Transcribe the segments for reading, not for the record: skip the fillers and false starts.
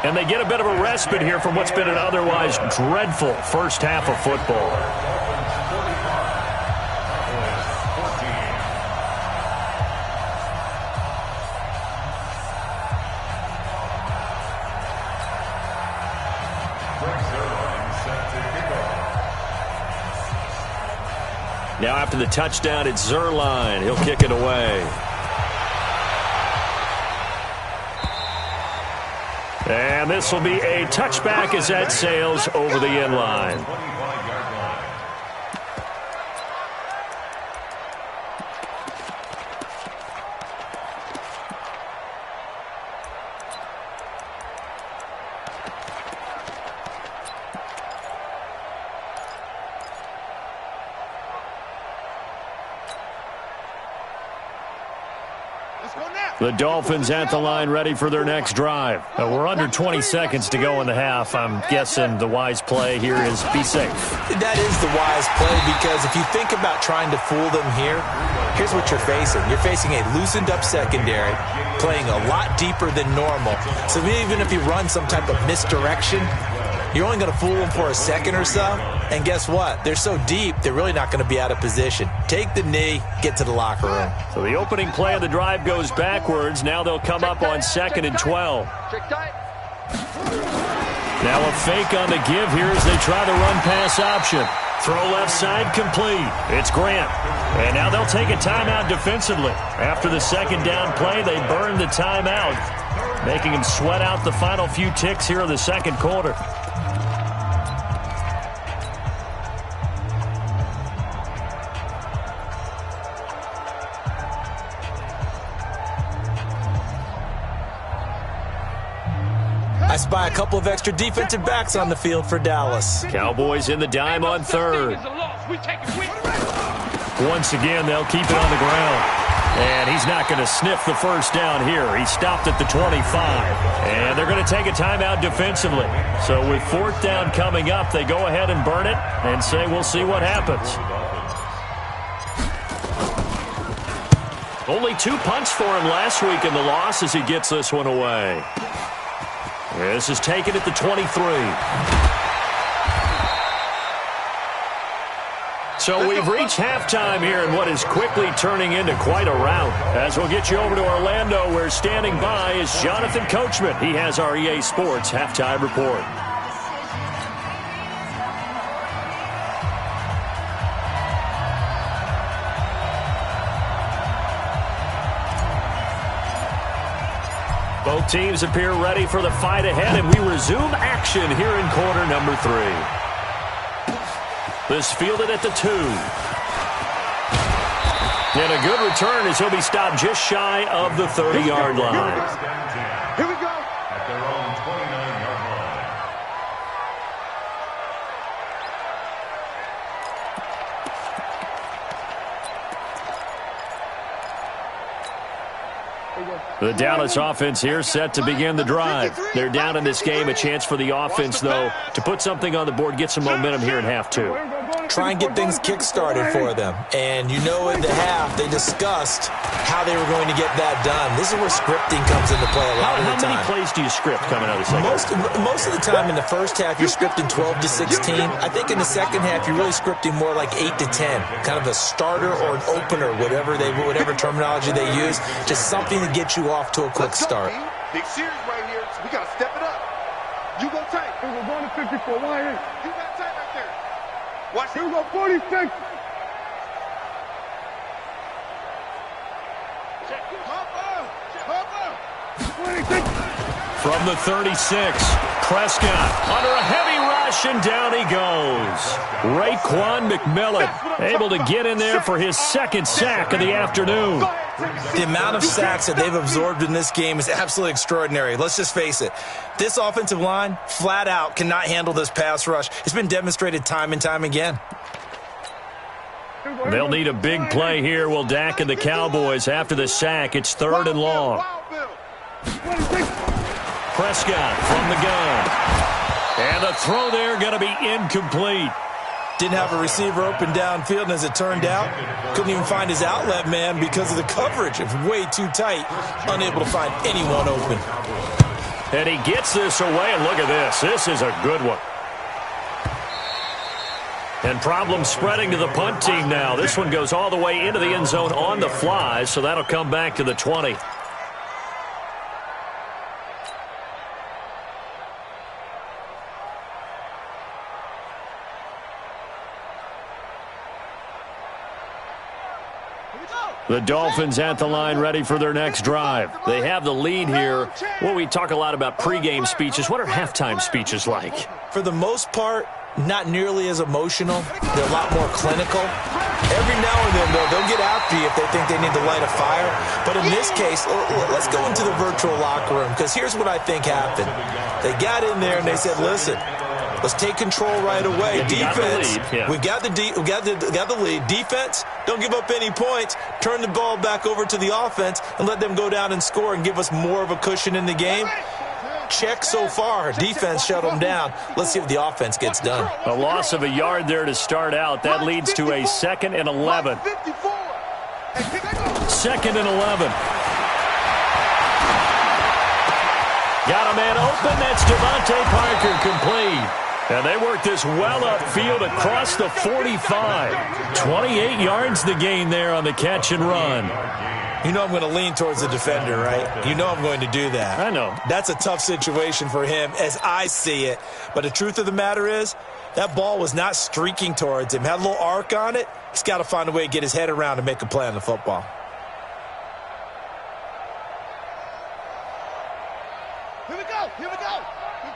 And they get a bit of a respite here from what's been an otherwise dreadful first half of football. Now after the touchdown, it's Zerline. He'll kick it away. And this will be a touchback as that sails over the end line. The Dolphins at the line ready for their next drive. We're under 20 seconds to go in the half. I'm guessing the wise play here is be safe. That is the wise play, because if you think about trying to fool them here, here's what you're facing. You're facing a loosened up secondary, playing a lot deeper than normal. So even if you run some type of misdirection, you're only going to fool them for a second or so. And guess what? They're so deep, they're really not going to be out of position. Take the knee, get to the locker room. So the opening play of the drive goes backwards. Now they'll come up on 2nd and 12. Now a fake on the give here as they try the run-pass option. Throw left side complete. It's Grant. And now they'll take a timeout defensively. After the second down play, they burn the timeout, making them sweat out the final few ticks here in the second quarter. I spy a couple of extra defensive backs on the field for Dallas. Cowboys in the dime on 3rd. Once again, they'll keep it on the ground. And he's not going to sniff the first down here. He stopped at the 25. And they're going to take a timeout defensively. So with 4th down coming up, they go ahead and burn it and say we'll see what happens. Only 2 punts for him last week in the loss as he gets this one away. This is taken at the 23. So we've reached halftime here in what is quickly turning into quite a rout. As we'll get you over to Orlando, where standing by is Jonathan Coachman. He has our EA Sports halftime report. Both teams appear ready for the fight ahead, and we resume action here in quarter number 3. This fielded at the 2. And a good return as he'll be stopped just shy of the 30-yard line. Here we go. At their own 29-yard line. The Dallas offense here set to begin the drive. They're down in this game. A chance for the offense, though, to put something on the board, get some momentum here in half 2. Try and get things kick-started for them. And you know in the half, they discussed how they were going to get that done. This is where scripting comes into play a lot of the time. How many plays do you script coming out of the second half? Most of the time in the first half, you're scripting 12 to 16. I think in the second half, you're really scripting more like 8 to 10. Kind of a starter or an opener, whatever terminology they use. Just something to get you off to a quick start. Big series right here, so we got to step it up. You go tight. We're going to 54. Why is? You got tight right there. Watch Here we go, 46. From the 36, Prescott under a heavy rush, and down he goes. Raekwon McMillan able to get in there for his 2nd sack of the afternoon. The amount of sacks that they've absorbed in this game is absolutely extraordinary. Let's just face it. This offensive line, flat out, cannot handle this pass rush. It's been demonstrated time and time again. They'll need a big play here. Will Dak and the Cowboys after the sack. It's 3rd and long. Prescott from the gun. And the throw there going to be incomplete. Didn't have a receiver open downfield, and as it turned out, couldn't even find his outlet man because of the coverage. It was way too tight, unable to find anyone open. And he gets this away, and look at this. This is a good one. And problems spreading to the punt team now. This one goes all the way into the end zone on the fly, so that'll come back to the 20. The Dolphins at the line ready for their next drive. They have the lead here. Well, we talk a lot about pregame speeches. What are halftime speeches like? For the most part, not nearly as emotional. They're a lot more clinical. Every now and then, though, they'll get after you if they think they need to light a fire. But in this case, let's go into the virtual locker room, because here's what I think happened. They got in there and they said, listen, let's take control right away. Defense, we've got the lead. Defense, don't give up any points. Turn the ball back over to the offense and let them go down and score and give us more of a cushion in the game. Check so far. Defense shut them down. Let's see if the offense gets done. A loss of a yard there to start out. That leads to a 2nd and 11. 2nd and 11. Got a man open. That's Devontae Parker, complete. And they work this well upfield across the 45. 28 yards the gain there on the catch and run. You know I'm going to lean towards the defender, right? You know I'm going to do that. I know. That's a tough situation for him as I see it. But the truth of the matter is, that ball was not streaking towards him. Had a little arc on it. He's got to find a way to get his head around and make a play on the football. Here we go. Here we go.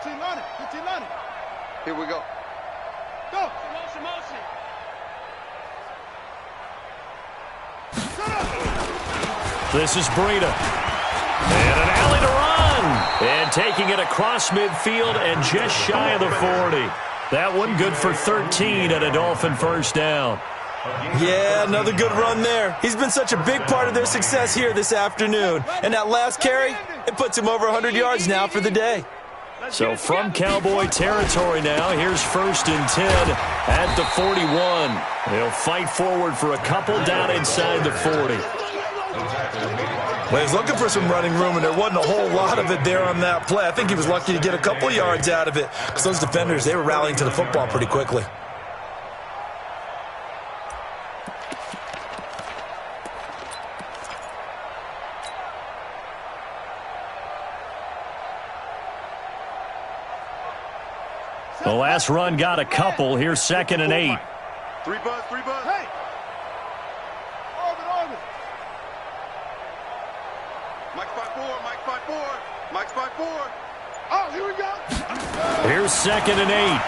15 on it. 15 on it. Here we go. Go. Motion. This is Breida. And an alley to run. And taking it across midfield and just shy of the 40. That one good for 13 and a Dolphin first down. Yeah, another good run there. He's been such a big part of their success here this afternoon. And that last carry, it puts him over 100 yards now for the day. So from Cowboy territory now, here's 1st and 10 at the 41. They'll fight forward for a couple down inside the 40. Well, he was looking for some running room, and there wasn't a whole lot of it there on that play. I think he was lucky to get a couple yards out of it, because those defenders, they were rallying to the football pretty quickly. The last run got a couple. Here's 2nd and 8. 3 buzz. Hey! Orbit. Mike 5-4. Mike 5-4. Oh, here we go. Here's 2nd and 8.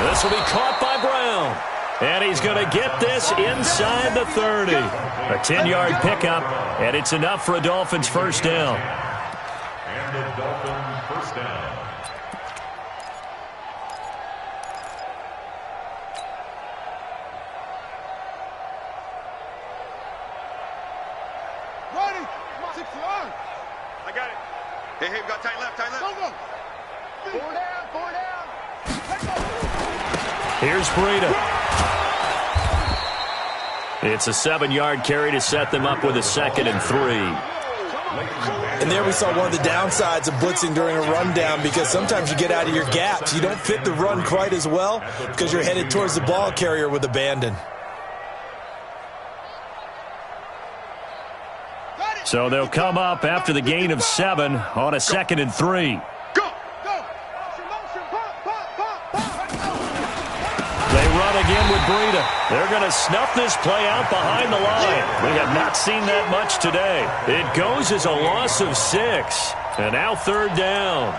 This will be caught by Brown. And he's going to get this inside the 30. A 10-yard pickup, and it's enough for a Dolphins first down. And the Dolphins first down. Ready. 6 yards. I got it. Hey, we got tight left. Go. 4 down. Here's Breida. It's a 7-yard carry to set them up with a 2nd and 3. And there we saw one of the downsides of blitzing during a rundown, because sometimes you get out of your gaps. You don't fit the run quite as well because you're headed towards the ball carrier with abandon. So they'll come up after the gain of 7 on a 2nd and 3. Go. They run again with Breida. They're going to snuff this play out behind the line. We have not seen that much today. It goes as a loss of 6. And now 3rd down.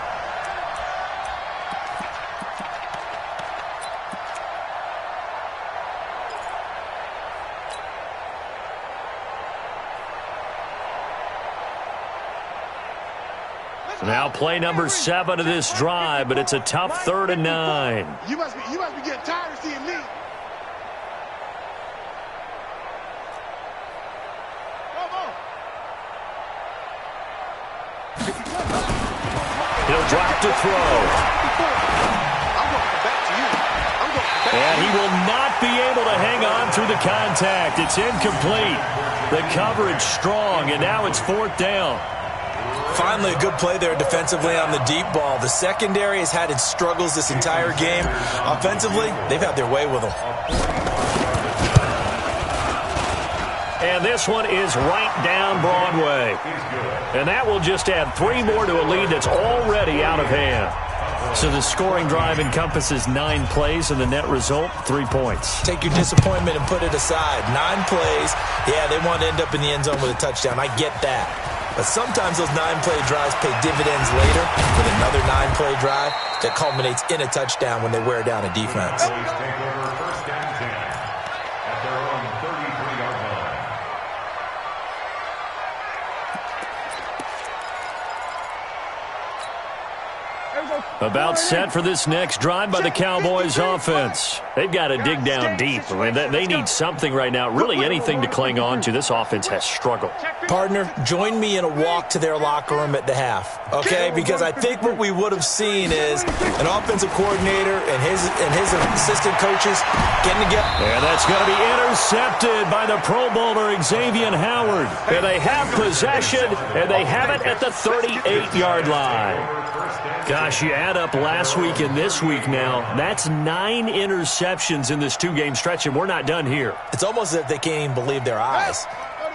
Now play number 7 of this drive, but it's a tough 3rd and 9. You must be getting tired of seeing me. He'll drop to throw. And he will not be able to hang on through the contact. It's incomplete. The coverage strong, and now it's 4th down. Finally, a good play there defensively on the deep ball. The secondary has had its struggles this entire game. Offensively, they've had their way with them. And this one is right down Broadway. And that will just add 3 more to a lead that's already out of hand. So the scoring drive encompasses 9 plays, and the net result, 3 points. Take your disappointment and put it aside. 9 plays. Yeah, they want to end up in the end zone with a touchdown. I get that. But sometimes those 9-play drives pay dividends later with another 9-play drive that culminates in a touchdown when they wear down a defense. Take over first and 10 at their own 33-yard line. About set for this next drive by the Cowboys offense. They've got to dig down deep. I mean, they need something right now, really anything to cling on to. This offense has struggled. Partner, join me in a walk to their locker room at the half, okay? Because I think what we would have seen is an offensive coordinator and his assistant coaches getting together. And that's going to be intercepted by the Pro Bowler Xavier Howard. And they have possession, and they have it at the 38-yard line. Gosh, you add up last week and this week now, that's 9 interceptions in this 2-game stretch, and we're not done here. It's almost as if they can't even believe their eyes.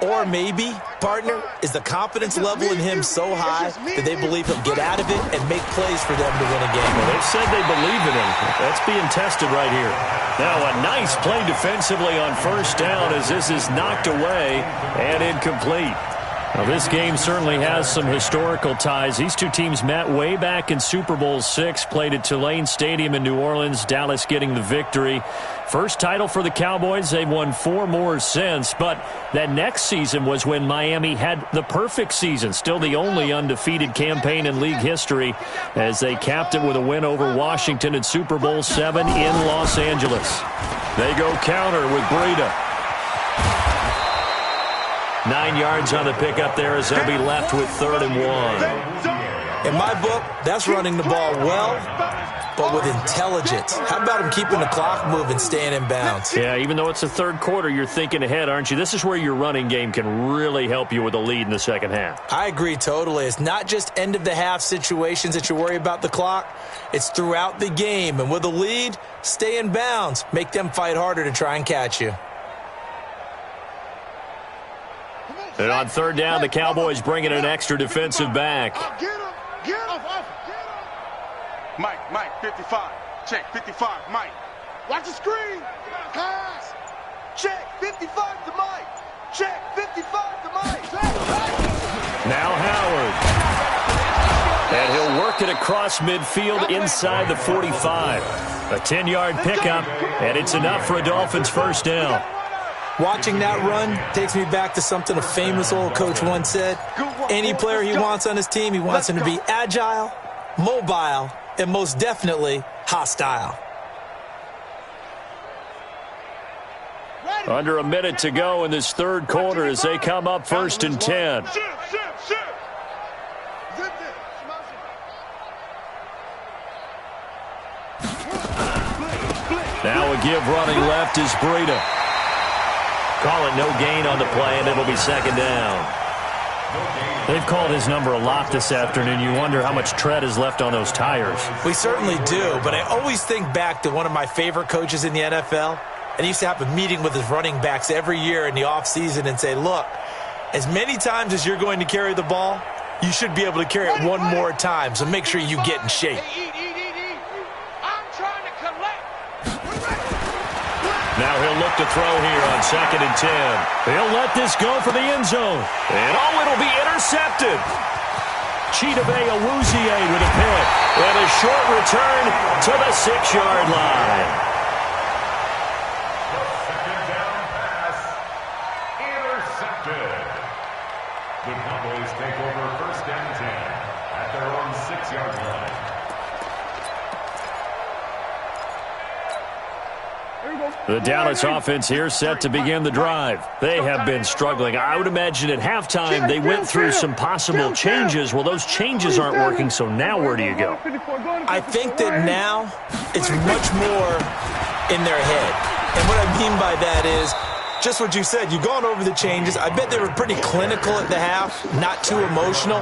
Or maybe, partner, is the confidence level in him so high that they believe he'll get out of it and make plays for them to win a game. Well, they've said they believe in him. That's being tested right here. Now, a nice play defensively on first down as this is knocked away and incomplete. Now, this game certainly has some historical ties. These two teams met way back in Super Bowl VI, played at Tulane Stadium in New Orleans, Dallas getting the victory. First title for the Cowboys. They've won 4 more since, but that next season was when Miami had the perfect season, still the only undefeated campaign in league history, as they capped it with a win over Washington in Super Bowl VII in Los Angeles. They go counter with Breida. 9 yards on the pickup there as they'll be left with 3rd and 1. In my book, that's running the ball well, but with intelligence. How about him keeping the clock moving, staying in bounds? Yeah, even though it's the third quarter, you're thinking ahead, aren't you? This is where your running game can really help you with a lead in the second half. I agree totally. It's not just end-of-the-half situations that you worry about the clock. It's throughout the game. And with a lead, stay in bounds. Make them fight harder to try and catch you. And on 3rd down, the Cowboys bring in an extra defensive back. Get him. Mike, 55. Check, 55, Mike. Watch the screen. Pass. Check, 55 to Mike. Check, 55 to Mike. Now Howard. And he'll work it across midfield inside the 45. A 10-yard pickup, and it's enough for a Dolphins first down. Watching that run takes me back to something a famous old coach once said. Any player he wants on his team, he wants him to be agile, mobile, and most definitely hostile. Under a minute to go in this third quarter as they come up 1st and 10. Now a give running left is Breida. Call it no gain on the play, and it'll be 2nd down. They've called his number a lot this afternoon. You wonder how much tread is left on those tires. We certainly do, but I always think back to one of my favorite coaches in the NFL. And he used to have a meeting with his running backs every year in the offseason and say, look, as many times as you're going to carry the ball, you should be able to carry it one more time, so make sure you get in shape. Now he'll look to throw here on 2nd and 10. He'll let this go for the end zone. And it'll be intercepted. Chidobe Awuzie with a pick. And a short return to the 6-yard line. Second down pass. Intercepted. The Cowboys take over 1st and 10 at their own 6-yard line. The Dallas offense here set to begin the drive. They have been struggling. I would imagine at halftime they went through some possible changes. Well, those changes aren't working, so now where do you go? I think that now it's much more in their head. And what I mean by that is just what you said. You've gone over the changes. I bet they were pretty clinical at the half, not too emotional.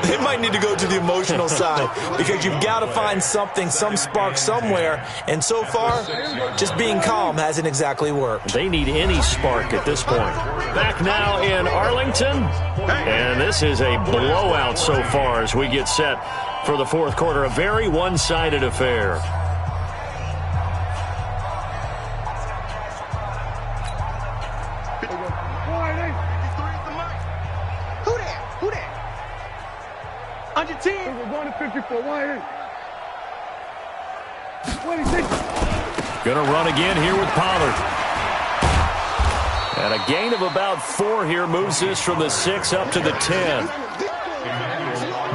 They might need to go to the emotional side because you've got to find something, some spark somewhere. And so far, just being calm hasn't exactly worked. They need any spark at this point. Back now in Arlington. And this is a blowout so far as we get set for the fourth quarter. A very one-sided affair. On your team. We're going to 54. Why? Gonna run again here with Pollard. And a gain of about 4 here moves this from the 6 up to the 10.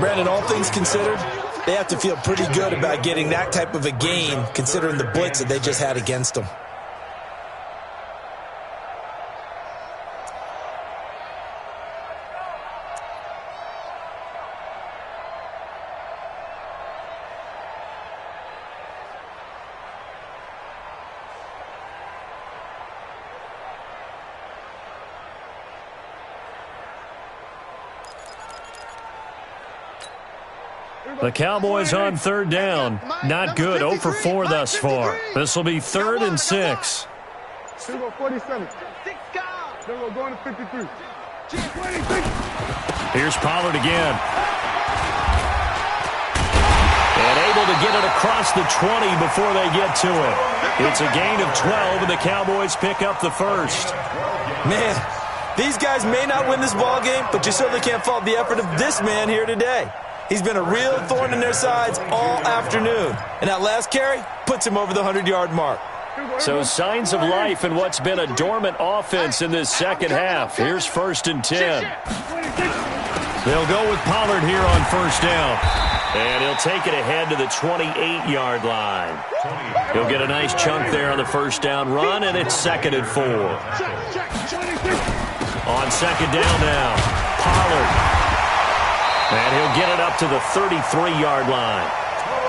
Brandon, all things considered, they have to feel pretty good about getting that type of a gain considering the blitz that they just had against them. The Cowboys on third down. Not good. 0 for 4 thus far. This will be 3rd and 6. Here we go, 47. Then we're going to 53. Here's Pollard again. And able to get it across the 20 before they get to it. It's a gain of 12, and the Cowboys pick up the first. Man, these guys may not win this ball game, but you certainly can't fault the effort of this man here today. He's been a real thorn in their sides all afternoon. And that last carry puts him over the 100-yard mark. So signs of life in what's been a dormant offense in this second half. Here's 1st and 10. They'll go with Pollard here on first down. And he'll take it ahead to the 28-yard line. He'll get a nice chunk there on the first down run, and it's 2nd and 4. On second down now, Pollard. And he'll get it up to the 33-yard line.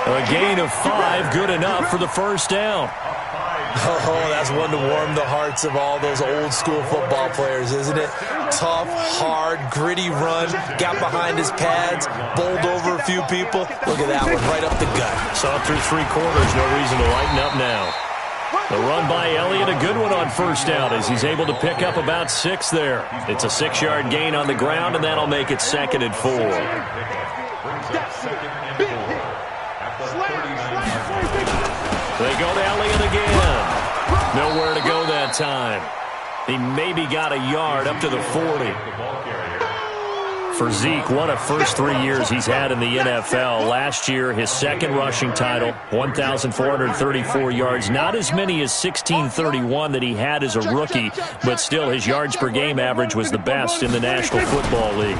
A gain of 5, good enough for the first down. Oh, that's one to warm the hearts of all those old-school football players, isn't it? Tough, hard, gritty run, got behind his pads, bowled over a few people. Look at that one, right up the gut. Saw through 3 quarters, no reason to lighten up now. The run by Elliott, a good one on first down as he's able to pick up about 6 there. It's a 6-yard gain on the ground, and that'll make it 2nd and 4. They go to Elliott again. Nowhere to go that time. He maybe got a yard up to the 40. For Zeke, what a first 3 years he's had in the NFL. Last year, his 2nd rushing title, 1,434 yards. Not as many as 1,631 that he had as a rookie, but still his yards per game average was the best in the National Football League.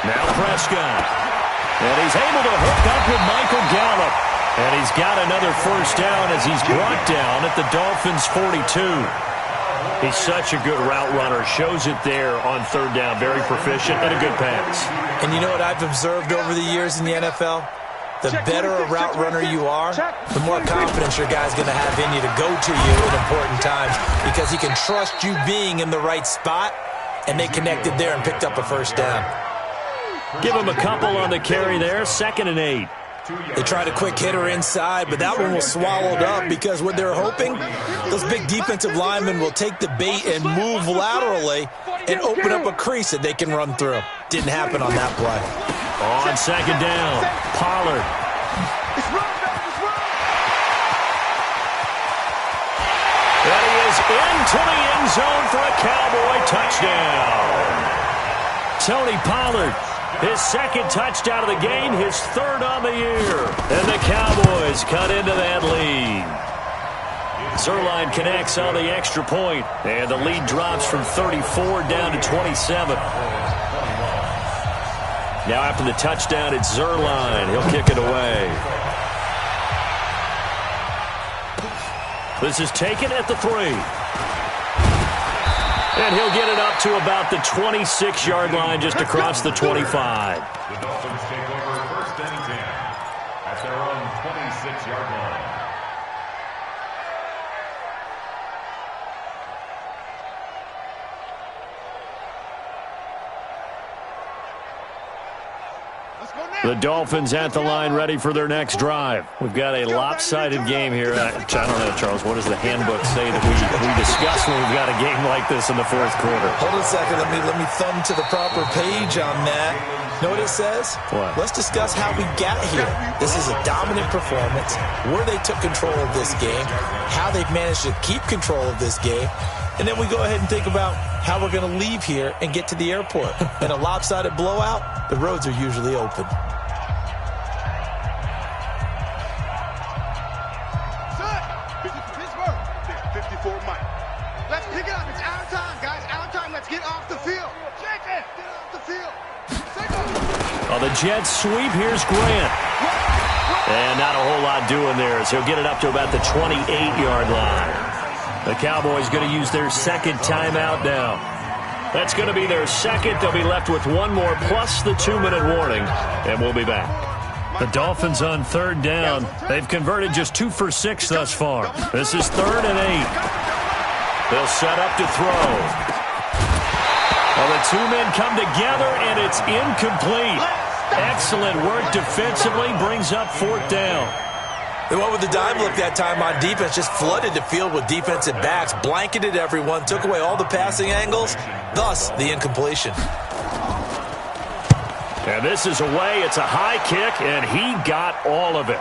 Now Prescott. And he's able to hook up with Michael Gallup. And he's got another first down as he's brought down at the Dolphins' 42. He's such a good route runner. Shows it there on third down. Very proficient and a good pass. And you know what I've observed over the years in the NFL? The better a route runner you are, the more confidence your guy's going to have in you to go to you at important times because he can trust you being in the right spot, and they connected there and picked up a first down. Give him a couple on the carry there. 2nd and 8. They tried a quick hitter inside, but that one was swallowed up because what they're hoping, those big defensive linemen will take the bait and move laterally and open up a crease that they can run through. Didn't happen on that play. On second down, Pollard. And he is into the end zone for a Cowboy touchdown. Tony Pollard. His 2nd touchdown of the game, his 3rd on the year. And the Cowboys cut into that lead. Zerline connects on the extra point, and the lead drops from 34 down to 27. Now after the touchdown, it's Zerline. He'll kick it away. This is taken at the 3. And he'll get it up to about the 26-yard line just across the 25. The Dolphins take over 1st and 10 at their own 26-yard line. The Dolphins at the line ready for their next drive. We've got a lopsided game here. I don't know, Charles, what does the handbook say that we discuss when we've got a game like this in the fourth quarter? Hold on a second. Let me thumb to the proper page on that. Know what it says? What? Let's discuss how we got here. This is a dominant performance, where they took control of this game, how they've managed to keep control of this game, and then we go ahead and think about how we're going to leave here and get to the airport. In a lopsided blowout, the roads are usually open. Son, 54 Mike. Let's pick it up. It's our time, guys. Our time. Let's get off the field. Check it. Get off the field. Oh, the Jets sweep. Here's Grant. And not a whole lot doing there as he'll get it up to about the 28-yard line. The Cowboys going to use their second timeout now. That's going to be their second. They'll be left with one more plus the 2-minute warning, and we'll be back. The Dolphins on third down. They've converted just 2 for 6 thus far. This is 3rd and 8. They'll set up to throw. Well, the two men come together, and it's incomplete. Excellent work defensively, brings up 4th down. They went with the dime look that time on defense, just flooded the field with defensive backs, blanketed everyone, took away all the passing angles, thus the incompletion. And this is away. It's a high kick, and he got all of it.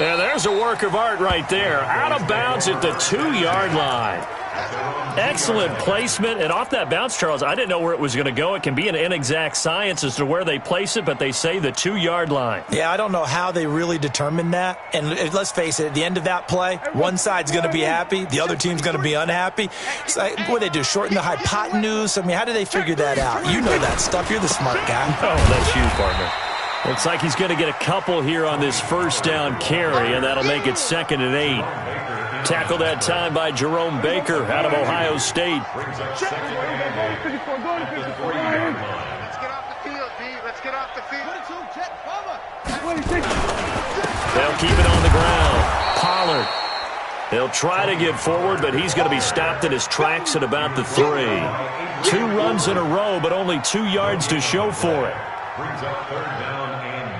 And there's a work of art right there. Out of bounds at the 2-yard line. Excellent placement, and off that bounce, Charles, I didn't know where it was going to go. It can be an inexact science as to where they place it, but they say the 2-yard line. Yeah, I don't know how they really determined that. And let's face it, at the end of that play, one side's going to be happy, the other team's going to be unhappy. It's like, what do they do, shorten the hypotenuse? I mean, how do they figure that out? You know that stuff. You're the smart guy. Oh, that's you, partner. Looks like he's going to get a couple here on this first down carry, and that'll make it 2nd and 8. Tackled that time by Jerome Baker out of Ohio State. Let's get off the field, D. Let's get off the field. They'll keep it on the ground. Pollard. He'll try to get forward, but he's going to be stopped in his tracks at about the 3. 2 runs in a row, but only 2 yards to show for it. Brings up 3rd down and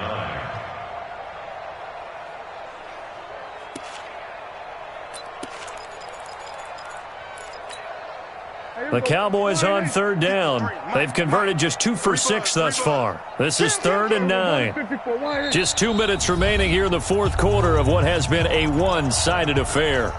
9. The Cowboys on 3rd down. They've converted just 2 for 6 thus far. This is 3rd and 9. Just 2 minutes remaining here in the fourth quarter of what has been a one-sided affair.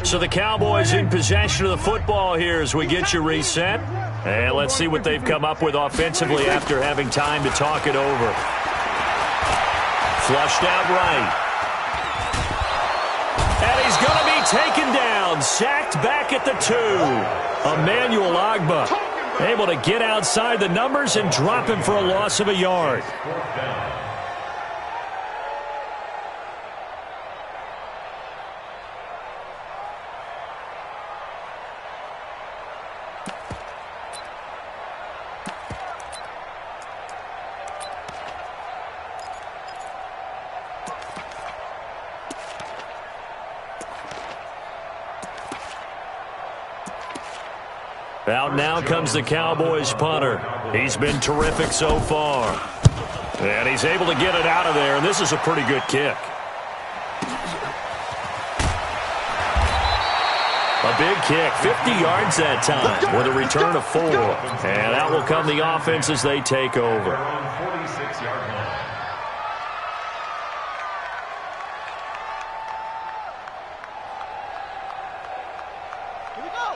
So the Cowboys in possession of the football here as we get you reset. And let's see what they've come up with offensively after having time to talk it over. Flushed out right. And he's going to be taken down. Sacked back at the 2. Emmanuel Ogbah able to get outside the numbers and drop him for a loss of a yard. Out now comes the Cowboys punter. He's been terrific so far. And he's able to get it out of there, and this is a pretty good kick. A big kick, 50 yards that time with a return of 4. And out will come the offense as they take over.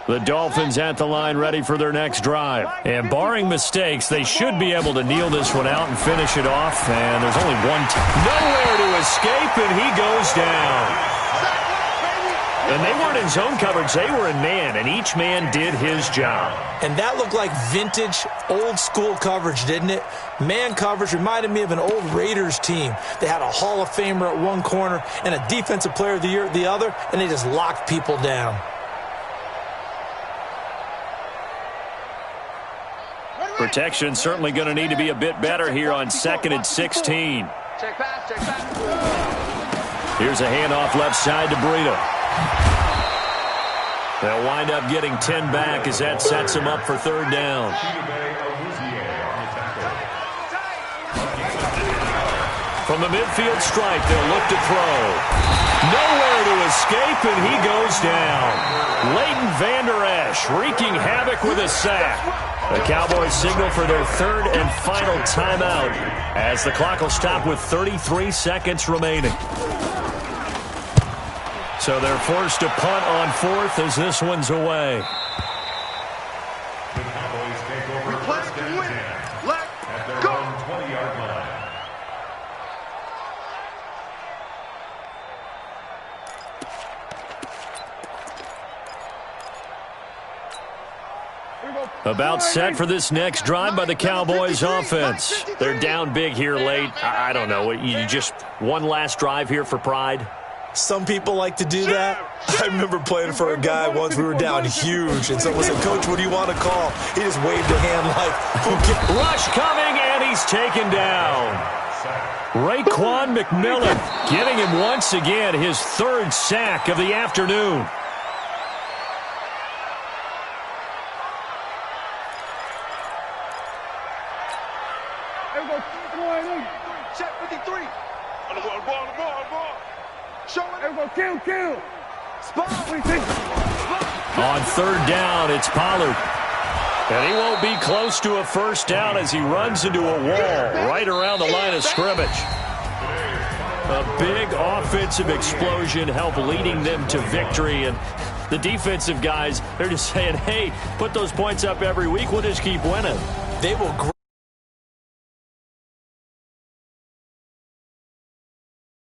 The Dolphins at the line ready for their next drive. And barring mistakes, they should be able to kneel this one out and finish it off. And there's only one nowhere to escape, and he goes down. And they weren't in zone coverage. They were in man, and each man did his job. And that looked like vintage, old-school coverage, didn't it? Man coverage reminded me of an old Raiders team. They had a Hall of Famer at one corner and a Defensive Player of the Year at the other, and they just locked people down. Protection certainly going to need to be a bit better here on 2nd and 16. Check pass, check pass. Here's a handoff left side to Burrito. They'll wind up getting 10 back as that sets them up for 3rd down. From the midfield stripe, they'll look to throw. Nowhere to escape, and he goes down. Leighton Vander Esch wreaking havoc with a sack. The Cowboys signal for their 3rd and final timeout as the clock will stop with 33 seconds remaining. So they're forced to punt on 4th as this one's away. The Cowboys take over first and 10 at their own 20-yard line. About set for this next drive by the Cowboys offense. They're down big here late. I don't know. You just one last drive here for pride? Some people like to do that. I remember playing for a guy once. We were down huge, and someone said, "Coach, what do you want to call?" He just waved a hand like, rush coming, and he's taken down. Raekwon McMillan getting him once again his 3rd sack of the afternoon. Check 53. On the ball. Show it. Kill. Spot. On 3rd down, it's Pollard. And he won't be close to a 1st down as he runs into a wall right around the line of scrimmage. A big offensive explosion helped leading them to victory. And the defensive guys, they're just saying, hey, put those points up every week. We'll just keep winning. they will